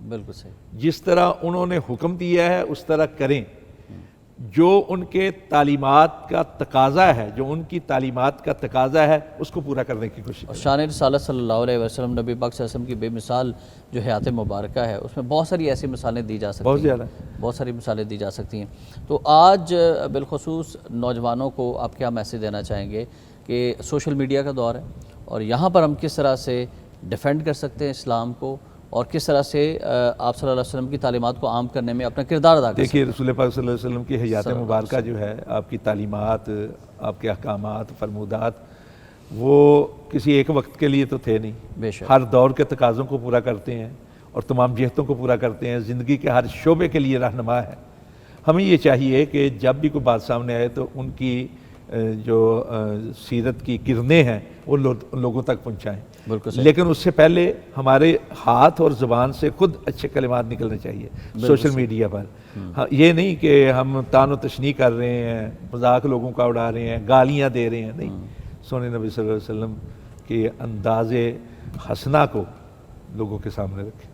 بالکل صحیح. جس طرح انہوں نے حکم دیا ہے اس طرح کریں. جو ان کے تعلیمات کا تقاضا ہے, جو ان کی تعلیمات کا تقاضا ہے, اس کو پورا کرنے کی کوشش اور کریں. شان رسالت صلی اللہ علیہ وسلم نبی پاک صلی اللہ علیہ وسلم کی بے مثال جو حیات مبارکہ ہے اس میں بہت ساری ایسی مثالیں دی جا سکتی ہیں, بہت زیادہ بہت ساری مثالیں دی جا سکتی ہیں. تو آج بالخصوص نوجوانوں کو آپ کیا میسیج دینا چاہیں گے کہ سوشل میڈیا کا دور ہے, اور یہاں پر ہم کس طرح سے ڈیفینڈ کر سکتے ہیں اسلام کو, اور کس طرح سے آپ صلی اللہ علیہ وسلم کی تعلیمات کو عام کرنے میں اپنا کردار ادا کر سکتے ہیں؟ دیکھیے رسول پاک صلی اللہ علیہ وسلم کی حیات مبارکہ جو ہے, آپ کی تعلیمات, آپ کے احکامات, فرمودات, وہ کسی ایک وقت کے لیے تو تھے نہیں. بے شک. ہر دور کے تقاضوں کو پورا کرتے ہیں اور تمام جہتوں کو پورا کرتے ہیں, زندگی کے ہر شعبے کے لیے رہنما ہے. ہمیں یہ چاہیے کہ جب بھی کوئی بات سامنے آئے تو ان کی جو سیرت کی کرنیں ہیں وہ لوگوں تک پہنچائیں. لیکن اس سے پہلے ہمارے ہاتھ اور زبان سے خود اچھے کلمات نکلنے چاہیے سوشل میڈیا پر. یہ نہیں کہ ہم تان و تشنیع کر رہے ہیں, مذاق لوگوں کا اڑا رہے ہیں, گالیاں دے رہے ہیں. نہیں, سونے نبی صلی اللہ علیہ وسلم کے انداز حسنہ کو لوگوں کے سامنے رکھیں.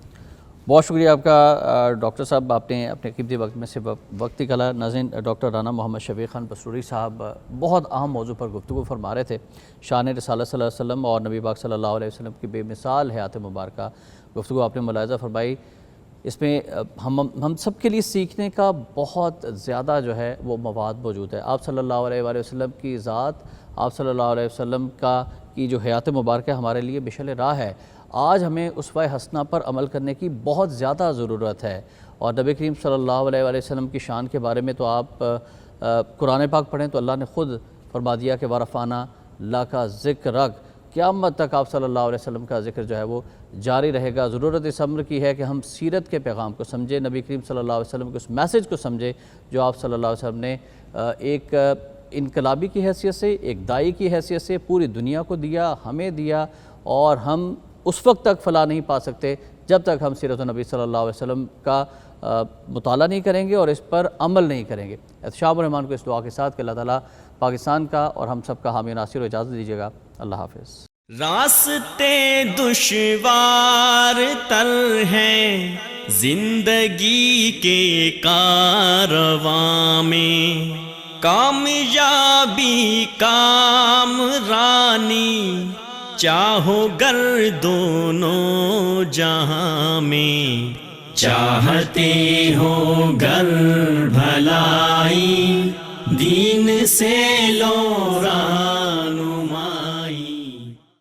بہت شکریہ آپ کا ڈاکٹر صاحب, آپ نے اپنے قیمتی وقت میں سے وقت نکالا. ناظرین, ڈاکٹر رانا محمد شفیق خان پسروری صاحب بہت اہم موضوع پر گفتگو فرما رہے تھے, شان رسالت صلی اللہ علیہ وسلم اور نبی پاک صلی اللہ علیہ وسلم کی بے مثال حیات مبارکہ. گفتگو آپ نے ملاحظہ فرمائی, اس میں ہم سب کے لیے سیکھنے کا بہت زیادہ جو ہے وہ مواد موجود ہے. آپ صلی اللہ علیہ وآلہ وسلم کی ذات, آپ صلی اللہ علیہ وسلم کی جو حیات مبارکہ ہمارے لیے بشل راہ ہے. آج ہمیں اسوہ حسنہ پر عمل کرنے کی بہت زیادہ ضرورت ہے, اور نبی کریم صلی اللہ علیہ وآلہ وسلم کی شان کے بارے میں تو آپ قرآن پاک پڑھیں تو اللہ نے خود فرما دیا کہ وَرَفَعْنَا لَكَ ذِكْرَكَ, قیامت تک آپ صلی اللہ علیہ وسلم کا ذکر جو ہے وہ جاری رہے گا. ضرورت اس امر کی ہے کہ ہم سیرت کے پیغام کو سمجھیں, نبی کریم صلی اللہ علیہ وسلم کے اس میسیج کو سمجھیں جو آپ صلی اللہ علیہ وسلم نے ایک انقلابی کی حیثیت سے, ایک داعی کی حیثیت سے پوری دنیا کو دیا, ہمیں دیا. اور ہم اس وقت تک فلاح نہیں پا سکتے جب تک ہم سیرت نبی صلی اللہ علیہ وسلم کا مطالعہ نہیں کریں گے اور اس پر عمل نہیں کریں گے. احتشام الرحمان کو اس دعا کے ساتھ کہ اللہ تعالیٰ پاکستان کا اور ہم سب کا حامی و ناصر, و اجازت دیجیے گا. اللہ حافظ. راستے دشوار تر ہیں زندگی کے کارواں میں, کامیابی کامرانی چاہو گر دونوں جہاں میں, چاہتے ہو گر بھلائی دین سے لو